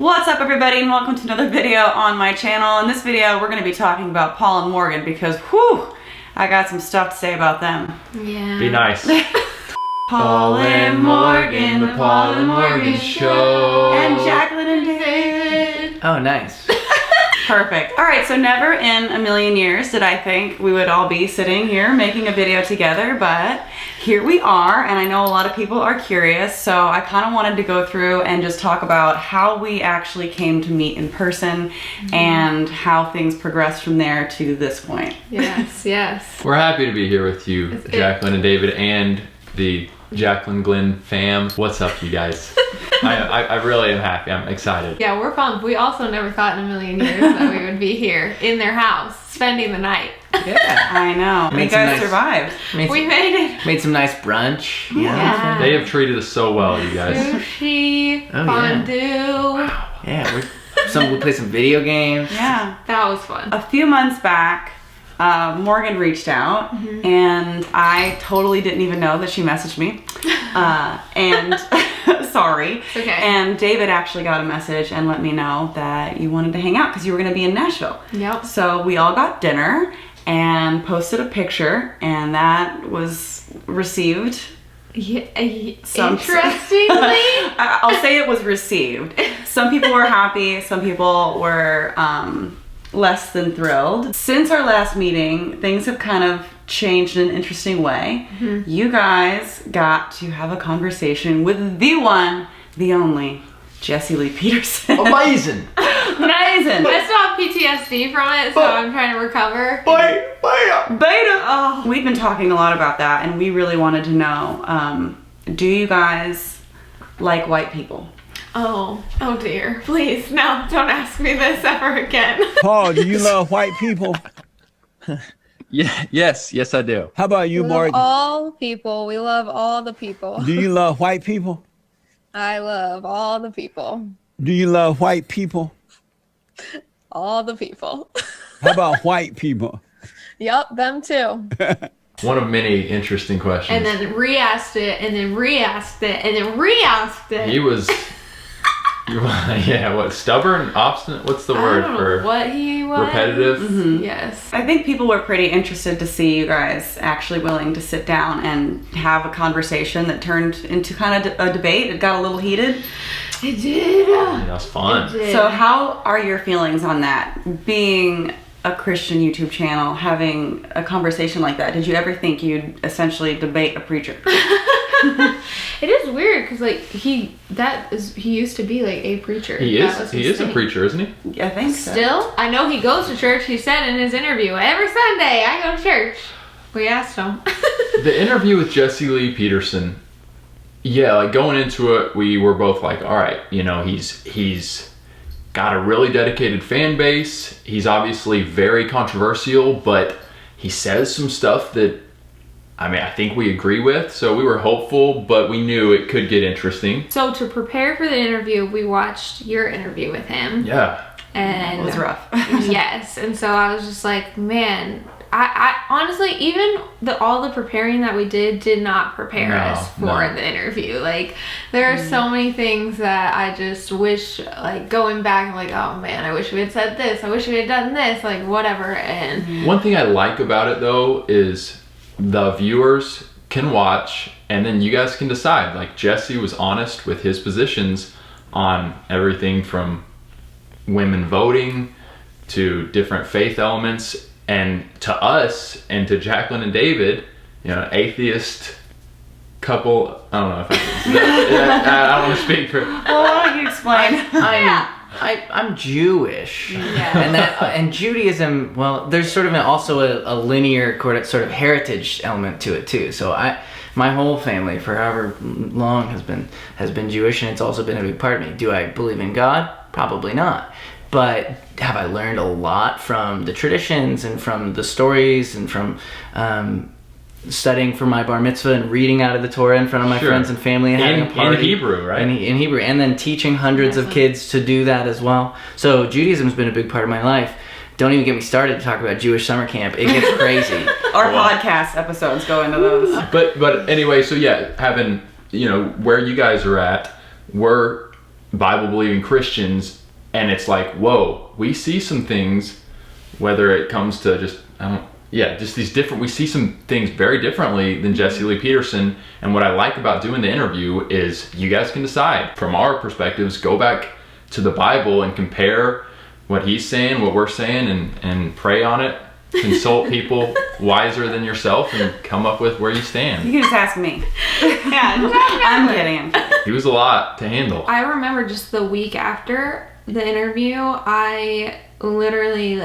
What's up everybody and welcome to another video on my channel. In this video we're going to be talking about Paul and Morgan because whew, I got some stuff to say about them. Yeah. Be nice. Paul and Morgan, the Paul and Morgan Show. And Jaclyn and David. Oh, nice. Perfect. Alright, so never in a million years did I think we would all be sitting here making a video together, but here we are, and I know a lot of people are curious, so I kind of wanted to go through and just talk about how we actually came to meet in person and how things progressed from there to this point. Yes, yes. We're happy to be here with you, Jaclyn and David, and the JaclynGlenn fam. What's up, you guys? I really am happy. I'm excited. Yeah, we're pumped. We also never thought in a million years that we would be here in their house, spending the night. Yeah, I know. You guys survived. We made it. Made some nice brunch. Yeah. They have treated us so well, you guys. Sushi, fondue. Yeah, we played some video games. Yeah. That was fun. A few months back, Morgan reached out, and I totally didn't even know that she messaged me. And sorry. It's okay. And David actually got a message and let me know that you wanted to hang out because you were going to be in Nashville. Yep. So we all got dinner and posted a picture, and that was received. Yeah, Interestingly, I'll say it was received. Some people were happy, some people were less than thrilled. Since our last meeting, things have kind of changed in an interesting way. You guys got to have a conversation with the one, the only, Jessie Lee Peterson. Amazing. Amazing. I still have PTSD from it, so I'm trying to recover. Beta. Oh, we've been talking a lot about that, and we really wanted to know, do you guys like white people? Oh dear. Please, no, don't ask me this ever again. Paul, do you love white people? Yes, I do. How about you, We love Morgan? all people. We love all the people. Do you love white people? I love all the people. Do you love white people? All the people. How about white people? Yup, them too. One of many interesting questions. And then re-asked it, and then re-asked it, and then re-asked it. He was, yeah, what, stubborn, obstinate? What's the word I don't for know what he was. repetitive? Yes. I think people were pretty interested to see you guys actually willing to sit down and have a conversation that turned into kind of a debate. It got a little heated. It did. Yeah, that was fun. It did. So how are your feelings on that? Being a Christian YouTube channel, having a conversation like that, did you ever think you'd essentially debate a preacher? It is weird because like he used to be like a preacher. He That was his is a thing. preacher, isn't he? I think so. Still, I know he goes to church. He said in his interview, every Sunday I go to church. We asked him. The interview with Jessie Lee Peterson, yeah, like going into it, we were both like, all right, you know, he's got a really dedicated fan base. He's obviously very controversial, but he says some stuff that, I mean, I think we agree with. So we were hopeful, but we knew it could get interesting. So to prepare for the interview, we watched your interview with him. Yeah. And It was rough. yes, and so I was just like, man, I honestly, even all the preparing that we did not prepare us for the interview. Like, there are so many things that I just wish, like, going back, I'm like, oh man, I wish we had said this, I wish we had done this, like, whatever. And One thing I like about it though is the viewers can watch and then you guys can decide. Like, Jesse was honest with his positions on everything from women voting to different faith elements. And to us, and to Jaclyn and David, you know, atheist couple, I don't know if I don't want to speak for... Well, why don't you explain? I'm Jewish, yeah. and Judaism. Well, there's sort of also a linear sort of heritage element to it too. So my whole family, for however long, has been Jewish, and it's also been a big part of me. Do I believe in God? Probably not. But have I learned a lot from the traditions and from the stories and from studying for my bar mitzvah and reading out of the Torah in front of my friends and family and having a party. In Hebrew, right? In Hebrew. And then teaching hundreds of kids to do that as well. So Judaism's been a big part of my life. Don't even get me started to talk about Jewish summer camp. It gets crazy. Our podcast episodes go into those. But anyway, so yeah, having, you know, where you guys are at, we're Bible believing Christians, and it's like, whoa, we see some things, whether it comes to just these different, we see some things very differently than Jesse Lee Peterson. And what I like about doing the interview is you guys can decide from our perspectives, go back to the Bible and compare what he's saying, what we're saying, and pray on it. Consult people wiser than yourself and come up with where you stand. You can just ask me. Yeah, I'm kidding. He was a lot to handle. I remember just the week after the interview, I literally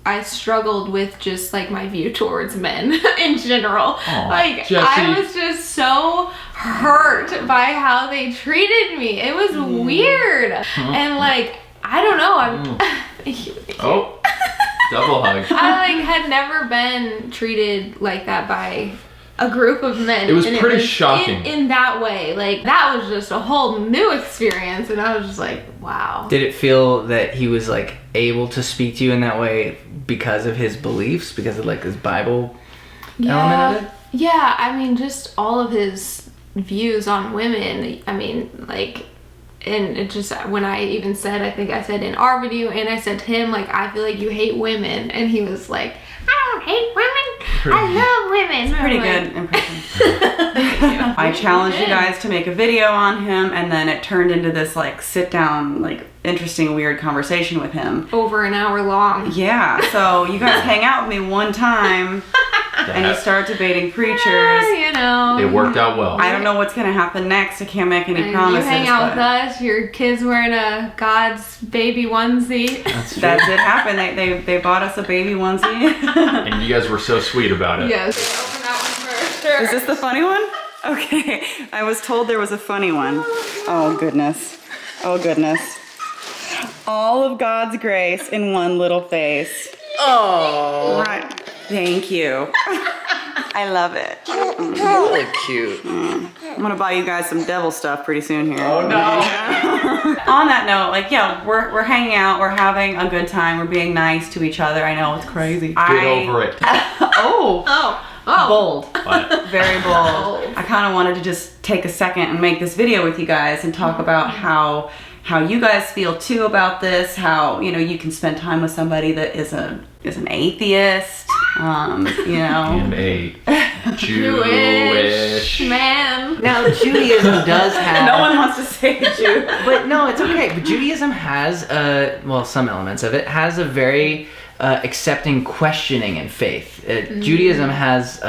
I struggled with just like my view towards men in general. Aww, like Jessie. I was just so hurt by how they treated me. It was weird. And like, I don't know, Oh, double hug. I had never been treated like that by a group of men. It was and pretty shocking. in that way. Like, that was just a whole new experience, and I was just like, wow. Did it feel that he was like able to speak to you in that way because of his beliefs, because of like his Bible element of it? Yeah, I mean, just all of his views on women. I mean, like, and it just, when I even said, I think I said in our video, and I said to him, like, I feel like you hate women, and he was like, I don't hate women, I love women. It's Pretty good impression. I challenged you guys to make a video on him, and then it turned into this like sit down, like interesting, weird conversation with him. Over an hour long. Yeah, so you guys hang out with me one time, and you start debating preachers. You know. It worked out well. I don't know what's gonna happen next. I can't make any And promises. you hang out with but us, your kid's wearing a God's baby onesie. That's true. that did happen. They bought us a baby onesie. And you guys were so sweet about it. Yes. Open that one first. Sure. Is this the funny one? Okay, I was told there was a funny one. Oh goodness. Oh goodness. All of God's grace in one little face. Oh, Right. Thank you. I love it. really cute. I'm gonna buy you guys some devil stuff pretty soon here. Oh no. On that note, like, yeah, we're hanging out, we're having a good time, we're being nice to each other. I know it's crazy. Get over it. Oh. Bold. But Very bold. I kind of wanted to just take a second and make this video with you guys and talk about how you guys feel too about this, how, you know, you can spend time with somebody that is an atheist, you know. and a Jewish man. Now Judaism does have. No one wants to say Jew. But no, it's okay. But Judaism has, well, some elements of it has a very accepting questioning in faith. Judaism has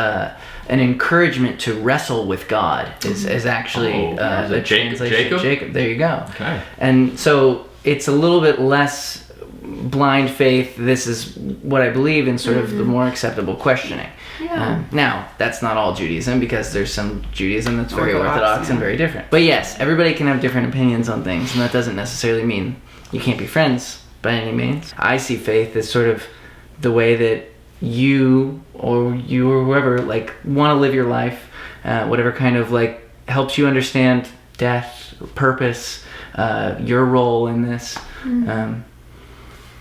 an encouragement to wrestle with God. Is actually Is the it translation. Jacob? There you go. Okay. And so it's a little bit less blind faith. This is what I believe in, sort of the more acceptable questioning. Yeah. Now, that's not all Judaism, because there's some Judaism that's very orthodox yeah. and very different. But yes, everybody can have different opinions on things, and that doesn't necessarily mean you can't be friends by any means. I see faith as sort of the way that you or whoever like want to live your life, whatever kind of like helps you understand death, purpose, your role in this.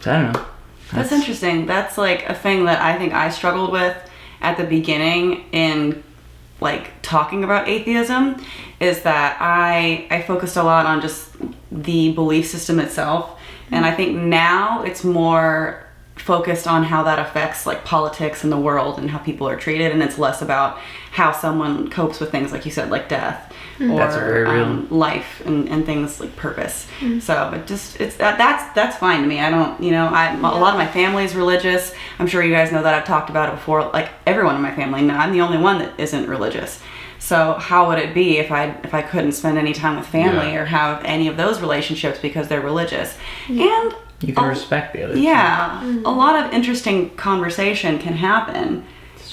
So I don't know. That's interesting. That's like a thing that I think I struggled with at the beginning in like talking about atheism, is that I focused a lot on just the belief system itself. And I think now it's more focused on how that affects like politics in the world and how people are treated, and it's less about how someone copes with things like you said, like death or That's very real. life and things like purpose. So that's fine to me. I don't, you know, a lot of my family is religious. I'm sure you guys know that. I've talked about it before. Like everyone in my family, now I'm the only one that isn't religious. So how would it be if I couldn't spend any time with family or have any of those relationships because they're religious? And You can respect the other. yeah, a lot of interesting conversation can happen.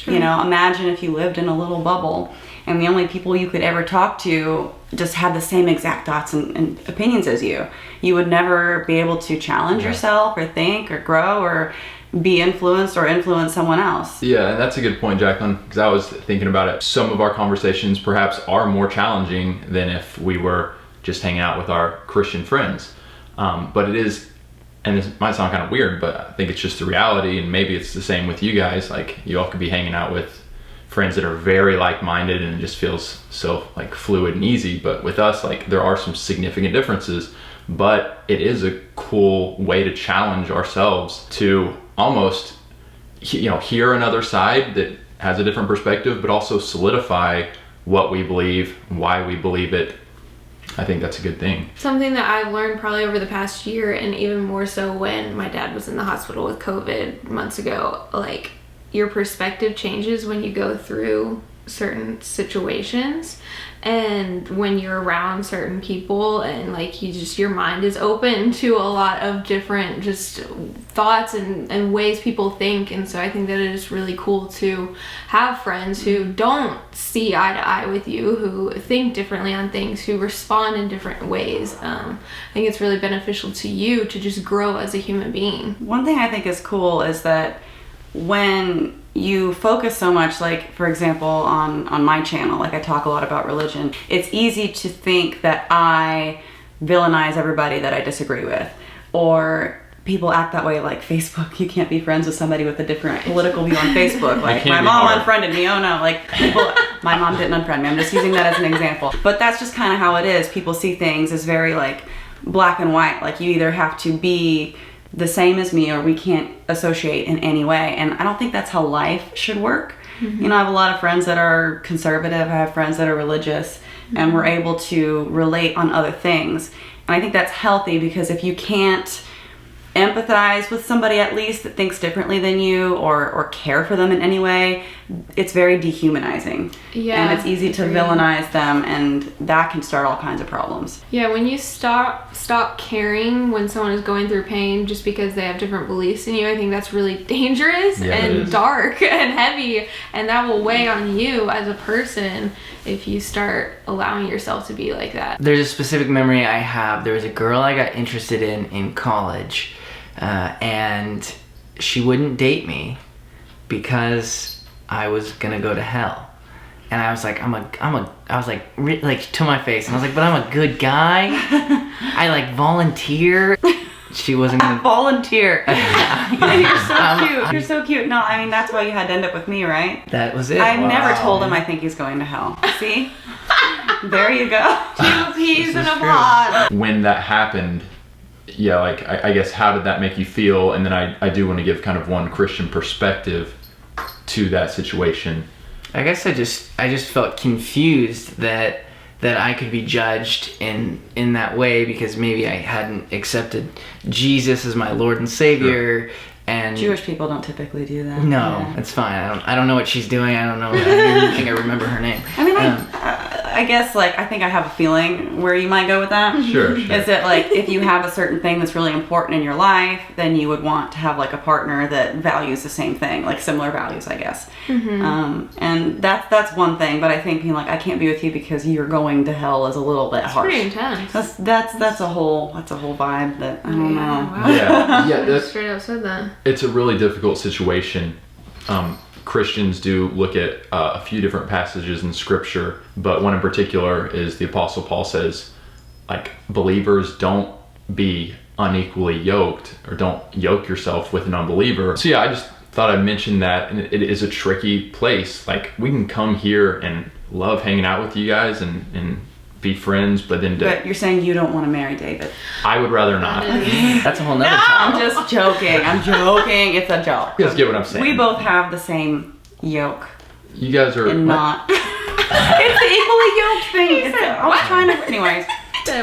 You know, imagine if you lived in a little bubble and the only people you could ever talk to just had the same exact thoughts and opinions as you. You would never be able to challenge yourself or think or grow or be influenced or influence someone else. Yeah, and that's a good point, Jaclyn, because I was thinking about it. Some of our conversations perhaps are more challenging than if we were just hanging out with our Christian friends. But it is, and this might sound kind of weird, but I think it's just the reality, and maybe it's the same with you guys. Like, you all could be hanging out with friends that are very like-minded and it just feels so like fluid and easy. But with us, like there are some significant differences, but it is a cool way to challenge ourselves to almost, hear another side that has a different perspective, but also solidify what we believe, why we believe it. I think that's a good thing. Something that I've learned probably over the past year, and even more so when my dad was in the hospital with COVID months ago, like your perspective changes when you go through certain situations and when you're around certain people, and like your mind is open to a lot of different just thoughts and ways people think. And so I think that it is really cool to have friends who don't see eye to eye with you, who think differently on things, who respond in different ways. I think it's really beneficial to you to just grow as a human being. One thing I think is cool is that when you focus so much, like for example on my channel, like I talk a lot about religion, it's easy to think that I villainize everybody that I disagree with, or people act that way. Like Facebook, you can't be friends with somebody with a different political view on Facebook. Like my mom unfriended me. Oh no, like people, my mom didn't unfriend me. I'm just using that as an example. But that's just kind of how it is. People see things as very like black and white. Like you either have to be the same as me or we can't associate in any way. And I don't think that's how life should work. Mm-hmm. I have a lot of friends that are conservative. I have friends that are religious, and we're able to relate on other things. And I think that's healthy, because if you can't empathize with somebody at least that thinks differently than you, or care for them in any way, it's very dehumanizing. Yeah, and it's easy to villainize them, and that can start all kinds of problems. Yeah, when you stop caring when someone is going through pain just because they have different beliefs than you, I think that's really dangerous and dark and heavy, and that will weigh on you as a person if you start allowing yourself to be like that. There's a specific memory I have. There was a girl I got interested in college, and she wouldn't date me because I was gonna go to hell. And I was like, I was like to my face, and I was like, but I'm a good guy. I like volunteer. She wasn't gonna volunteer. You're so cute. You're so cute. No, I mean, that's why you had to end up with me, right? That was it. I never told him I think he's going to hell. See? There you go. 2 peas in a pod. When that happened, yeah, like I guess, how did that make you feel? And then I do want to give kind of one Christian perspective to that situation. I guess I just felt confused that I could be judged in that way, because maybe I hadn't accepted Jesus as my Lord and Savior. Sure. And Jewish people don't typically do that. No, it's fine. I don't know what she's doing. I don't know. I don't even think I remember her name. I mean, I guess, like, I think I have a feeling where you might go with that. Sure. Is it like, if you have a certain thing that's really important in your life, then you would want to have like a partner that values the same thing, like similar values, I guess. Mm-hmm. And that's one thing. But I think being like, I can't be with you because you're going to hell is a little bit harsh. Pretty intense. That's a whole vibe that I don't know. Wow. Yeah. That's straight up said that. It's a really difficult situation. Christians do look at a few different passages in scripture, but one in particular is the Apostle Paul says, like, believers, don't be unequally yoked, or don't yoke yourself with an unbeliever. So yeah, I just thought I'd mention that. And it is a tricky place. Like, we can come here and love hanging out with you guys and be friends, but you're saying you don't want to marry David. I would rather not. That's a whole nother time. I'm just joking. It's a joke. You guys get what I'm saying. We both have the same yoke. You guys are not. It's the equally yoked thing. I was trying to. Anyways.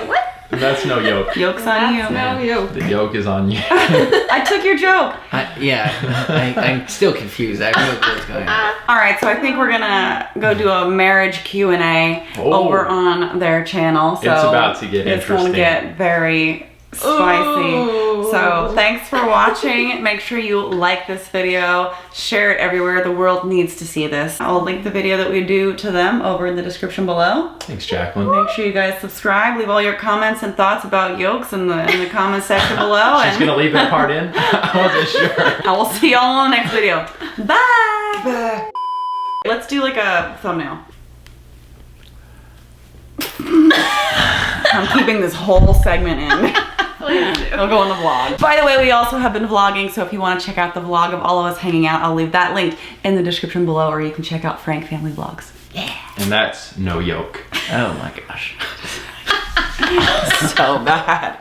What? That's no yoke. Yoke's on you. No yoke. The yoke is on you. I took your joke. I'm still confused. I don't know what's going on. All right, so I think we're gonna go do a marriage Q&A over on their channel. So it's about to get interesting. It's gonna get very spicy. Ooh. So thanks for watching. Make sure you like this video, share it everywhere. The world needs to see this. I'll link the video that we do to them over in the description below. Thanks, Jaclyn. Make sure you guys subscribe. Leave all your comments and thoughts about yokes in the comment section below. She's gonna leave that part in? I wasn't sure. I will see y'all in the next video. Bye. Bye. Let's do like a thumbnail. I'm keeping this whole segment in. Please do. It'll go on the vlog. By the way, we also have been vlogging, so if you want to check out the vlog of all of us hanging out, I'll leave that link in the description below, or you can check out Frank Family Vlogs. Yeah. And that's no yoke. Oh my gosh. So bad.